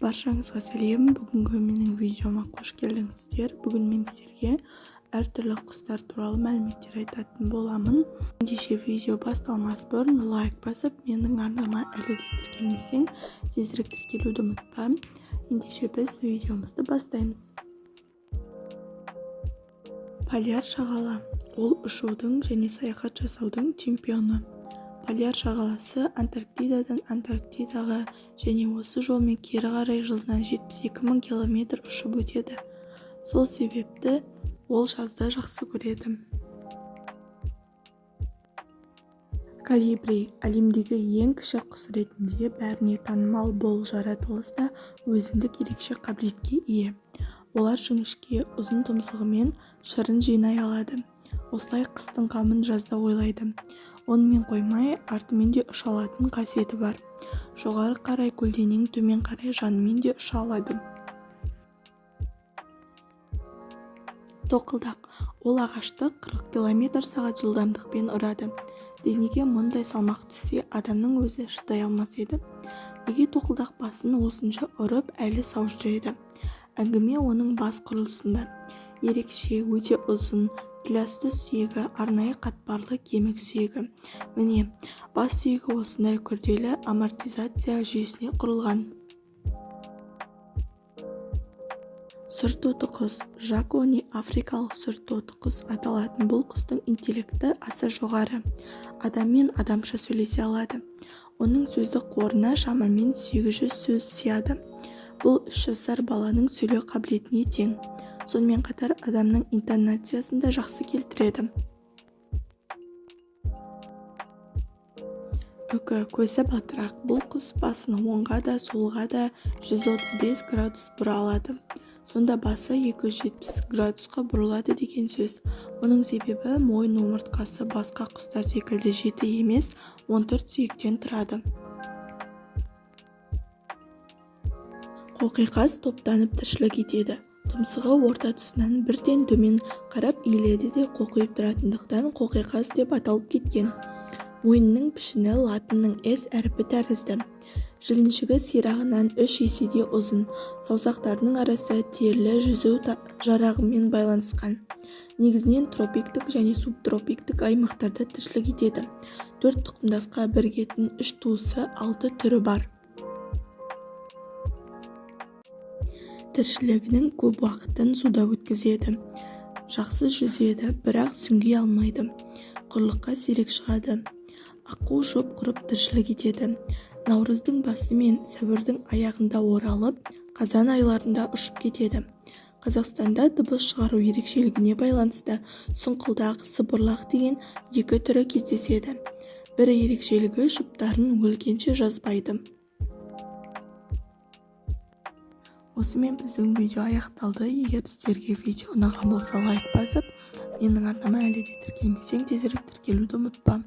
Баршаңызға сәлем. Бүгінгі менің видеома қош келдіңіздер. Бүгін мен сіздерге әртүрлі құстар туралы мәліметтер айтатын боламын. Ендеше видео басталмас бұрын лайк басып, менің арнама әлі де тіркелмесең, тезірек тіркелуді ұмытпа. Ендеше біз видеомызды бастаймыз. Поляр шағала. Ол ұшудың және саяхат жасаудың чемпионы. Поляр шағаласы Антарктидадан Антарктидаға және осы жолмен кері қарай жылына 72.000 километр ұшып өтеді. Сол себепті ол жазды жақсы көреді. Колибри әлемдегі ең кіші құс ретінде бәріне танымал, бұл жаратылыста өзіндік ерекше қабілетке ие. Олар жіңішке, ұзын тұмсығымен шырын жинай алады. Осылай қыстың қамын жазда ойлайды. Онымен қоймай, артымен де ұша алатын қасиеті бар. Жоғары қарай көлденең, төмен қарай жанымен де ұша алады. Тоқылдақ. Ол ағашты 40 км/сағат жылдамдықпен ұрады. Денеге мұндай салмақ түссе, адамның өзі шыдай алмас еді. Неге тоқылдақ басын осынша ұрып әлі сау жүреді? Әңгіме оның бас құрылысында. Ерекше, өте ұзын, тіласты сүйегі, арнайы қатпарлы кемік сүйегі. Міне, бас сүйегі осындай күрделі амортизация жүйесіне құрылған. Сұр тоты құс, жакони африкалық сұр тоты құс аталатын бұл құстың интеллекті аса жоғары. Адаммен адамша сөйлесе алады. Оның сөздік қорына шамамен 800 сөз сыяды. Бұл 3 жасар баланың сөйлеу қабілетіне тең. Сонымен қатар адамның интонациясын да жақсы келтіреді. Үкі, көзі батырақ. Бұл құс басын оңға да солға да 135 градус бұра алады. Сонда басы 270 градусқа бұрылады деген сөз. Оның себебі мойын омыртқасы басқа құстар секілді 7 емес, 14 сүйектен тұрады. Қоқиқаз топтанып тіршілік етеді. Тұмсығы орта тұсынан бірден төмен қарап иіледі де қоқиып тұратындықтан қоқиқаз деп аталып кеткен. Мойынның пішіні латынның S әріпі тәрізді. Жіліншігі сирағынан 3 еседе ұзын. Саусақтарының арасы терілі жүзу жарағымен байланысқан. Негізінен тропиктік және субтропиктік аймақтарда тіршілік етеді. 4 тұқымдасқа бірігетін 3 туысы 6 түрі бар. Тіршілігінің көп уақытын суда өткізеді. Жақсы жүзеді, бірақ сүңги алмайды. Құрлыққа сирек шығады. Аққу шөп құрып тіршілік етеді. Наурыздың басы мен сәуірдің аяғында оралып, қазан айларында ұшып кетеді. Қазақстанда дыбыс шығару ерекшелігіне байланысты сұңқылдақ, сыбырлақ деген 2 түрі кездеседі. Бір ерекшелігі жұптарын өлгенше жазбайды. Осымен біздің видео аяқталды. Егер сіздерге видео ұнаған болса лайк басып, менің арнама әлі де тіркелмесең, тезірек тіркелуді ұмытпа.